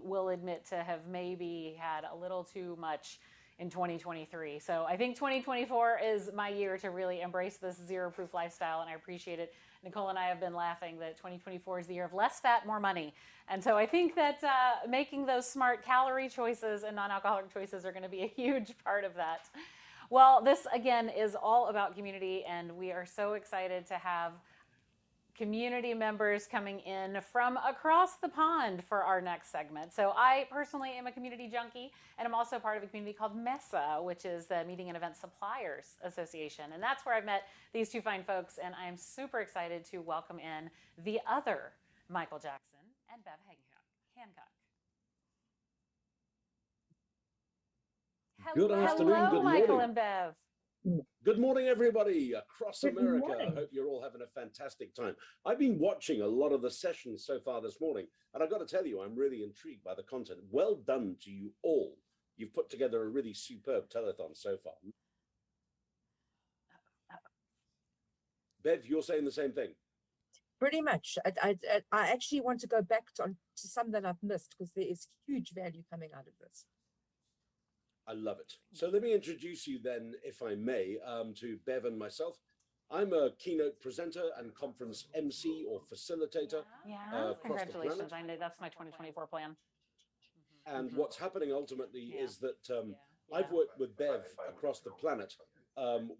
will admit to have maybe had a little too much in 2023. So I think 2024 is my year to really embrace this zero proof lifestyle, and I appreciate it. Nicole and I have been laughing that 2024 is the year of less fat, more money. And so I think that making those smart calorie choices and non alcoholic choices are going to be a huge part of that. Well, this again is all about community, and we are so excited to have community members coming in from across the pond for our next segment. So I personally am a community junkie, and I'm also part of a community called MESA, which is the Meeting and Event Suppliers Association. And that's where I've met these two fine folks, and I'm super excited to welcome in the other Michael Jackson and Bev Hancock. Good afternoon, Hello, good Michael morning. and Bev. Good morning, everybody across Good America. I morning. hope you're all having a fantastic time. I've been watching a lot of the sessions so far this morning, and I've got to tell you, I'm really intrigued by the content. Well done to you all. You've put together a really superb telethon so far. Bev, you're saying the same thing. Pretty much. I actually want to go back to some that I've missed because there is huge value coming out of this. I love it. So let me introduce you then, if I may, to Bev and myself. I'm a keynote presenter and conference MC or facilitator. Congratulations. I know that's my 2024 plan. And what's happening ultimately is that I've worked with Bev across the planet,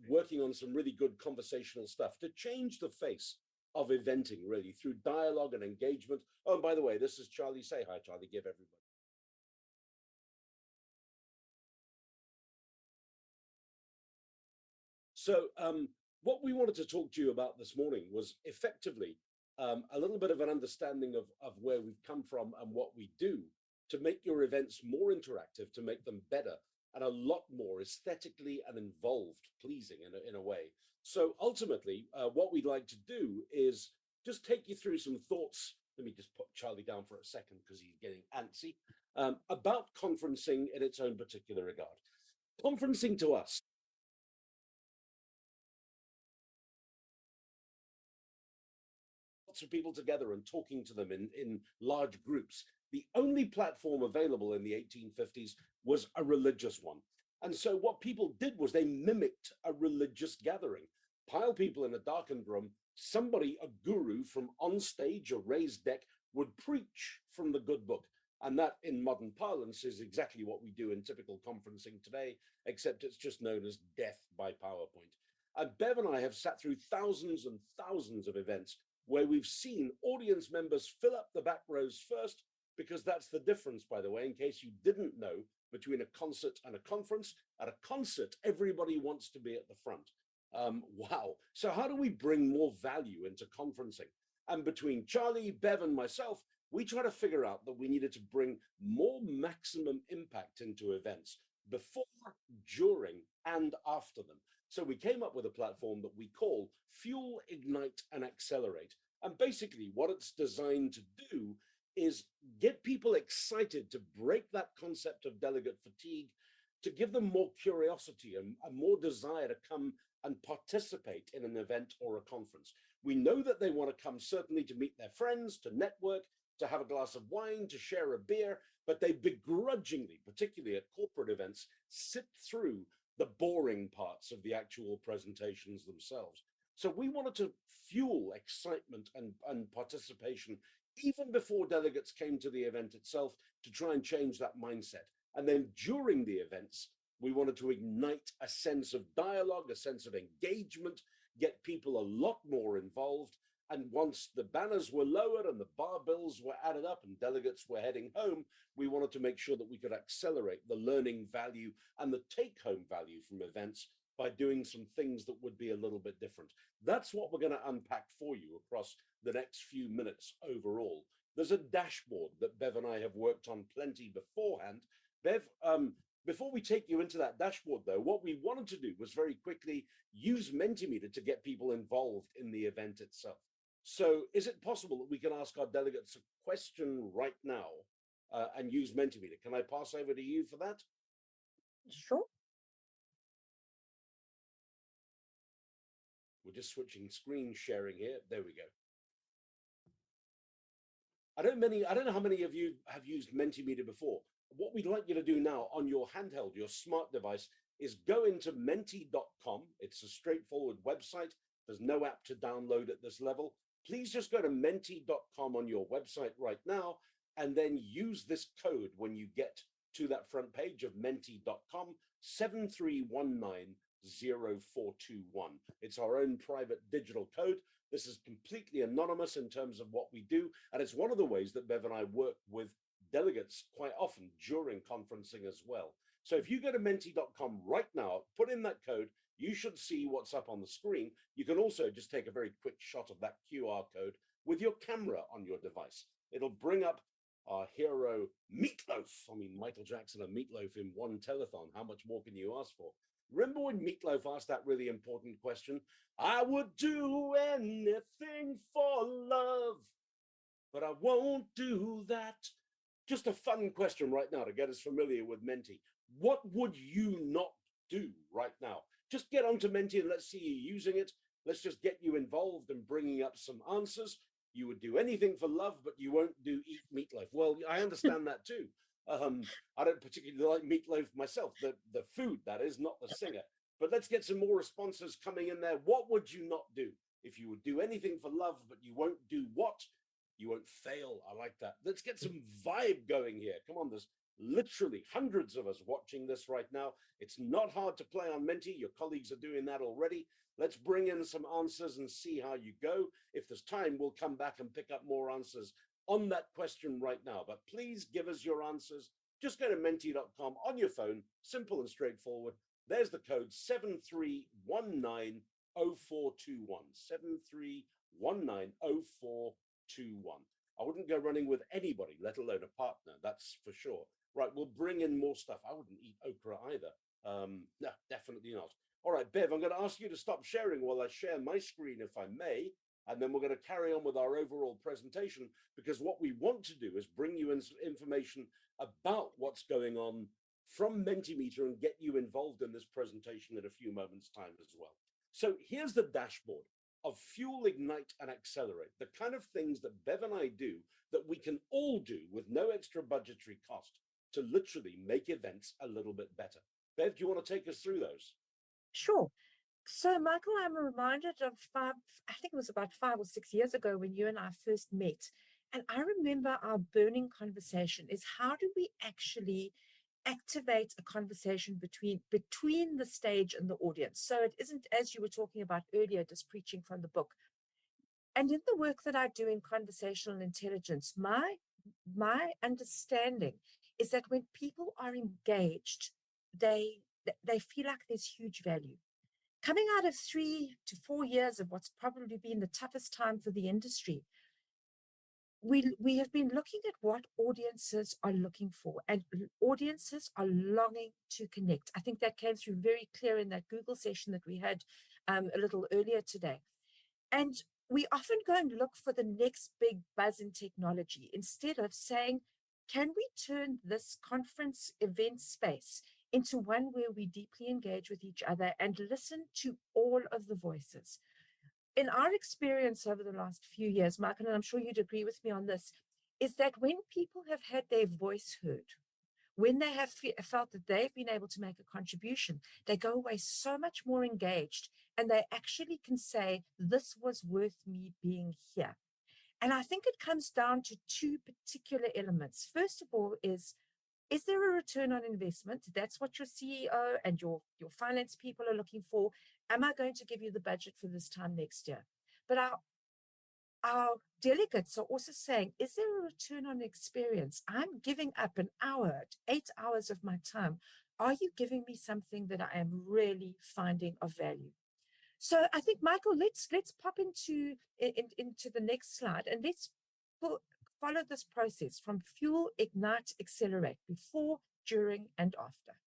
working on some really good conversational stuff to change the face of eventing, really, through dialogue and engagement. Oh, and by the way, this is Charlie. Say hi, Charlie. Give everybody. So what we wanted to talk to you about this morning was effectively a little bit of an understanding of where we've come from and what we do to make your events more interactive, to make them better and a lot more aesthetically and involved, pleasing in a way. So ultimately, what we'd like to do is just take you through some thoughts. Let me just put Charlie down for a second because he's getting antsy about conferencing in its own particular regard. Conferencing to us lots of people together and talking to them in large groups. The only platform available in the 1850s was a religious one. And so what people did was they mimicked a religious gathering, pile people in a darkened room, somebody, a guru from on stage, a raised deck, would preach from the good book. And that, in modern parlance, is exactly what we do in typical conferencing today, except it's just known as death by PowerPoint. And Bev and I have sat through thousands and thousands of events where we've seen audience members fill up the back rows first, because that's the difference, by the way, in case you didn't know, between a concert and a conference. At a concert, everybody wants to be at the front. Wow. So how do we bring more value into conferencing? And between Charlie, Bev, and myself, we try to figure out that we needed to bring more maximum impact into events before, during, and after them. So we came up with a platform that we call Fuel, Ignite, and Accelerate. And basically what it's designed to do is get people excited to break that concept of delegate fatigue, to give them more curiosity and more desire to come and participate in an event or a conference. We know that they want to come certainly to meet their friends, to network, to have a glass of wine, to share a beer, but they begrudgingly, particularly at corporate events, sit through the boring parts of the actual presentations themselves. So we wanted to fuel excitement and participation even before delegates came to the event itself, to try and change that mindset. And then during the events, we wanted to ignite a sense of dialogue, a sense of engagement, get people a lot more involved. And once the banners were lowered and the bar bills were added up and delegates were heading home, we wanted to make sure that we could accelerate the learning value and the take-home value from events by doing some things that would be a little bit different. That's what we're going to unpack for you across the next few minutes overall. There's a dashboard that Bev and I have worked on plenty beforehand. Bev, before we take you into that dashboard, though, what we wanted to do was very quickly use Mentimeter to get people involved in the event itself. So is it possible that we can ask our delegates a question right now and use Mentimeter? Can I pass over to you for that? Sure. We're just switching screen sharing here. There we go. I don't know how many of you have used Mentimeter before. What we'd like you to do now on your handheld, your smart device, is go into menti.com. It's a straightforward website. There's no app to download at this level. Please just go to menti.com on your website right now, and then use this code when you get to that front page of menti.com, 7319041. It's our own private digital code. This is completely anonymous in terms of what we do, and it's one of the ways that Bev and I work with delegates quite often during conferencing as well. So if you go to menti.com right now, put in that code, you should see what's up on the screen. You can also just take a very quick shot of that QR code with your camera on your device. It'll bring up our hero Meatloaf. I mean, Michael Jackson and Meatloaf in one telethon. How much more can you ask for? Remember when Meatloaf asked that really important question? I would do anything for love, but I won't do that. Just a fun question right now to get us familiar with Menti. What would you not do right now? Just get onto Menti and let's see you using it. Let's just get you involved and bringing up some answers. You would do anything for love, but you won't do eat meatloaf. Well, I understand that too. I don't particularly like meatloaf myself, the food, that is, not the singer. But let's get some more responses coming in there. What would you not do? If you would do anything for love, but you won't do what? You won't fail. I like that. Let's get some vibe going here. Come on, there's literally hundreds of us watching this right now. It's not hard to play on Menti. Your colleagues are doing that already. Let's bring in some answers and see how you go. If there's time, we'll come back and pick up more answers on that question right now. But please give us your answers. Just go to menti.com on your phone, simple and straightforward. There's the code 73190421, 73190421. I wouldn't go running with anybody, let alone a partner, that's for sure. Right, we'll bring in more stuff. I wouldn't eat okra either. No, definitely not. All right, Bev, I'm going to ask you to stop sharing while I share my screen, if I may, and then we're going to carry on with our overall presentation, because what we want to do is bring you information about what's going on from Mentimeter and get you involved in this presentation in a few moments' time as well. So here's the dashboard of Fuel, Ignite, and Accelerate, the kind of things that Bev and I do that we can all do with no extra budgetary cost to literally make events a little bit better. Bev, do you want to take us through those? Sure. So, Michael, I'm reminded of I think it was about 5 or 6 years ago when you and I first met. And I remember our burning conversation is, how do we actually activate a conversation between the stage and the audience? So it isn't, as you were talking about earlier, just preaching from the book. And in the work that I do in conversational intelligence, my understanding is that when people are engaged, they feel like there's huge value. Coming out of 3 to 4 years of what's probably been the toughest time for the industry, we have been looking at what audiences are looking for, and audiences are longing to connect. I think that came through very clear in that Google session that we had a little earlier today. And we often go and look for the next big buzz in technology instead of saying, can we turn this conference event space into one where we deeply engage with each other and listen to all of the voices? In our experience over the last few years, Michael, and I'm sure you'd agree with me on this, is that when people have had their voice heard, when they have felt that they've been able to make a contribution, they go away so much more engaged, and they actually can say, this was worth me being here. And I think it comes down to two particular elements. First of all, is there a return on investment? That's what your CEO and your finance people are looking for. Am I going to give you the budget for this time next year? But our delegates are also saying, is there a return on experience? I'm giving up an hour, 8 hours of my time. Are you giving me something that I am really finding of value? So I think, Michael, let's pop into the next slide, and let's follow this process from Fuel, Ignite, Accelerate, before, during, and after.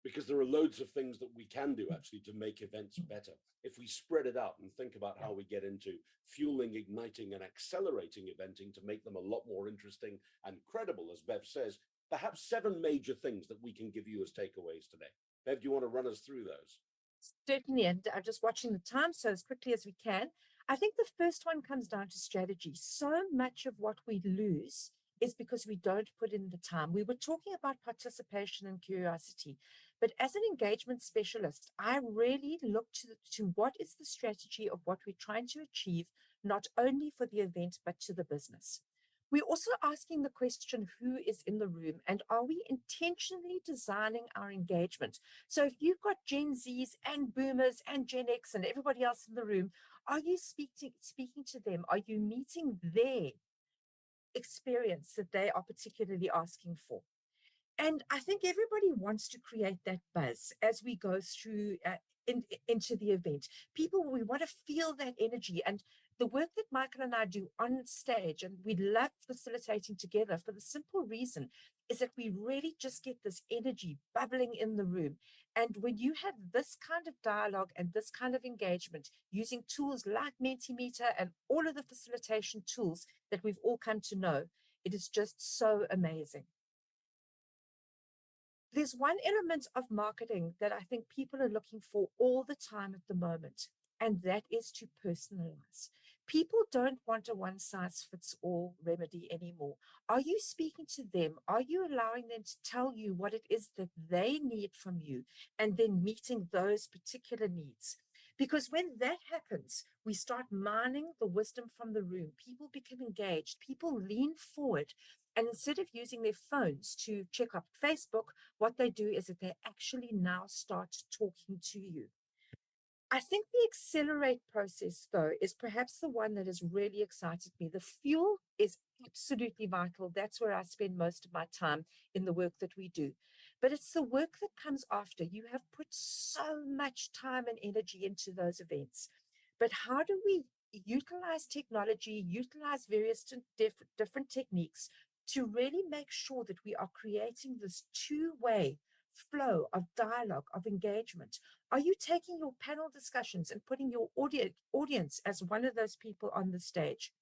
Because there are loads of things that we can do actually to make events better. If we spread it out and think about how we get into fueling, igniting, and accelerating eventing to make them a lot more interesting and credible, as Bev says, perhaps 7 major things that we can give you as takeaways today. Bev, do you want to run us through those? Certainly, and I'm just watching the time, so as quickly as we can. I think the first one comes down to strategy. So much of what we lose is because we don't put in the time. We were talking about participation and curiosity, but as an engagement specialist, I really look to what is the strategy of what we're trying to achieve, not only for the event, but to the business. We're also asking the question, who is in the room, and are we intentionally designing our engagement? So if you've got Gen Zs and Boomers and Gen X and everybody else in the room, are you speaking to them? Are you meeting their experience that they are particularly asking for? And I think everybody wants to create that buzz as we go through into the event. People, we want to feel that energy. And the work that Michael and I do on stage, and we love facilitating together for the simple reason is that we really just get this energy bubbling in the room. And when you have this kind of dialogue and this kind of engagement using tools like Mentimeter and all of the facilitation tools that we've all come to know, it is just so amazing. There's one element of marketing that I think people are looking for all the time at the moment, and that is to personalize. People don't want a one size fits all remedy anymore. Are you speaking to them? Are you allowing them to tell you what it is that they need from you and then meeting those particular needs? Because when that happens, we start mining the wisdom from the room. People become engaged. People lean forward. And instead of using their phones to check up Facebook, what they do is that they actually now start talking to you. I think the accelerate process, though, is perhaps the one that has really excited me. The fuel is absolutely vital. That's where I spend most of my time in the work that we do. But it's the work that comes after. You have put so much time and energy into those events. But how do we utilize technology, utilize various different techniques to really make sure that we are creating this two-way flow of dialogue, of engagement? Are you taking your panel discussions and putting your audience as one of those people on the stage?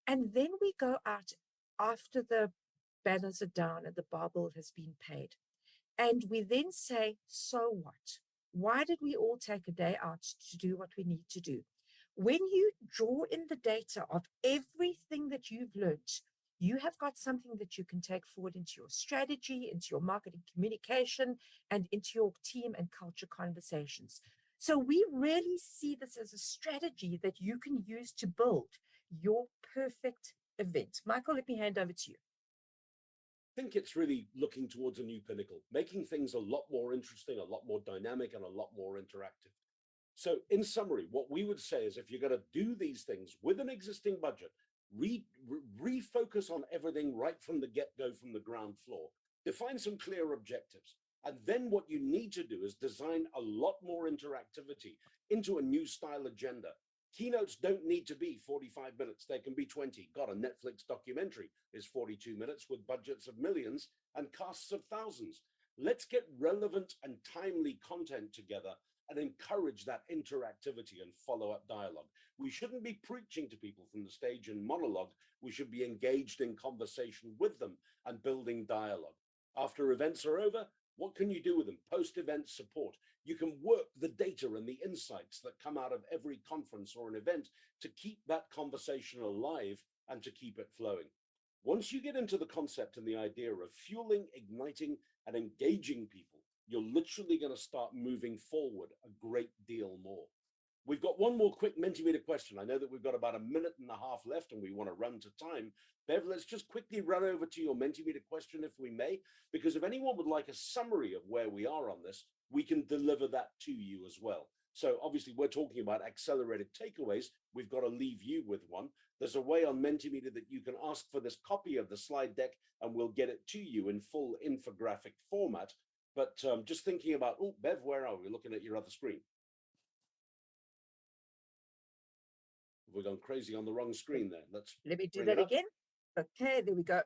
And then we go out after the banners are down and the bar bill has been paid. And we then say, so what? Why did we all take a day out to do what we need to do? When you draw in the data of everything that you've learned, you have got something that you can take forward into your strategy, into your marketing communication, and into your team and culture conversations. So we really see this as a strategy that you can use to build your perfect event. Michael, let me hand over to you. I think it's really looking towards a new pinnacle, making things a lot more interesting, a lot more dynamic, and a lot more interactive. So in summary, what we would say is if you're going to do these things with an existing budget, refocus on everything right from the get-go, from the ground floor, define some clear objectives. And then what you need to do is design a lot more interactivity into a new style agenda. Keynotes don't need to be 45 minutes. They can be 20. God, a Netflix documentary is 42 minutes with budgets of millions and casts of thousands. Let's get relevant and timely content together and encourage that interactivity and follow-up dialogue. We shouldn't be preaching to people from the stage in monologue. We should be engaged in conversation with them and building dialogue. After events are over, what can you do with them? Post-event support. You can work the data and the insights that come out of every conference or an event to keep that conversation alive and to keep it flowing. Once you get into the concept and the idea of fueling, igniting, and engaging people, you're literally going to start moving forward a great deal more. We've got one more quick Mentimeter question. I know that we've got about a minute and a half left and we want to run to time. Bev, let's just quickly run over to your Mentimeter question if we may, because if anyone would like a summary of where we are on this, we can deliver that to you as well. So obviously we're talking about accelerated takeaways. We've got to leave you with one. There's a way on Mentimeter that you can ask for this copy of the slide deck and we'll get it to you in full infographic format. But just thinking about, oh, Bev, where are we? Looking at your other screen. We've gone crazy on the wrong screen there. Let me do that again. Okay, there we go.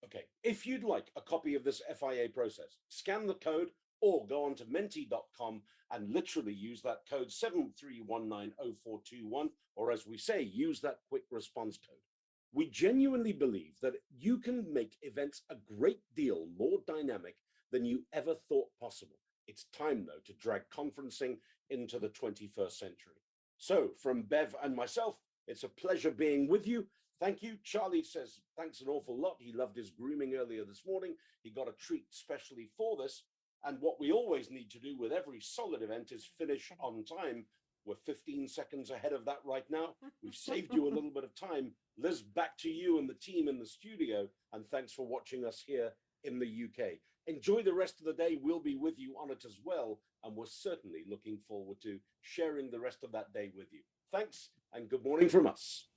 Okay, if you'd like a copy of this FIA process, scan the code or go on to menti.com and literally use that code 73190421, or as we say, use that quick response code. We genuinely believe that you can make events a great deal more dynamic than you ever thought possible. It's time, though, to drag conferencing into the 21st century. So from Bev and myself, it's a pleasure being with you. Thank you. Charlie says thanks an awful lot. He loved his grooming earlier this morning. He got a treat specially for this. And what we always need to do with every solid event is finish on time. We're 15 seconds ahead of that right now. We've saved you a little bit of time. Liz, back to you and the team in the studio. And thanks for watching us here in the UK. Enjoy the rest of the day. We'll be with you on it as well. And we're certainly looking forward to sharing the rest of that day with you. Thanks and good morning from us.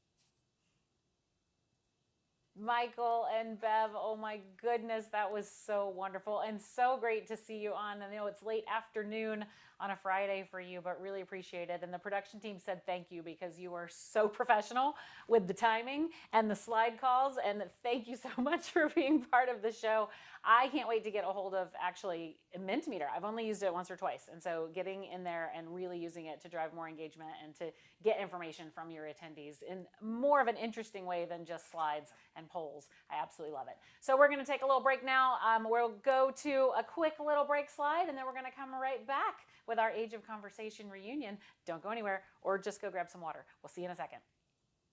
Michael and Bev, oh my goodness, that was so wonderful and so great to see you on. I know it's late afternoon on a Friday for you, but really appreciate it. And the production team said thank you because you are so professional with the timing and the slide calls. And thank you so much for being part of the show. I can't wait to get a hold of actually Mentimeter. I've only used it once or twice. And so getting in there and really using it to drive more engagement and to get information from your attendees in more of an interesting way than just slides and polls. I absolutely love it. So we're going to take a little break now. We'll go to a quick little break slide, and then we're going to come right back with our Age of Conversation reunion. Don't go anywhere, or just go grab some water. We'll see you in a second.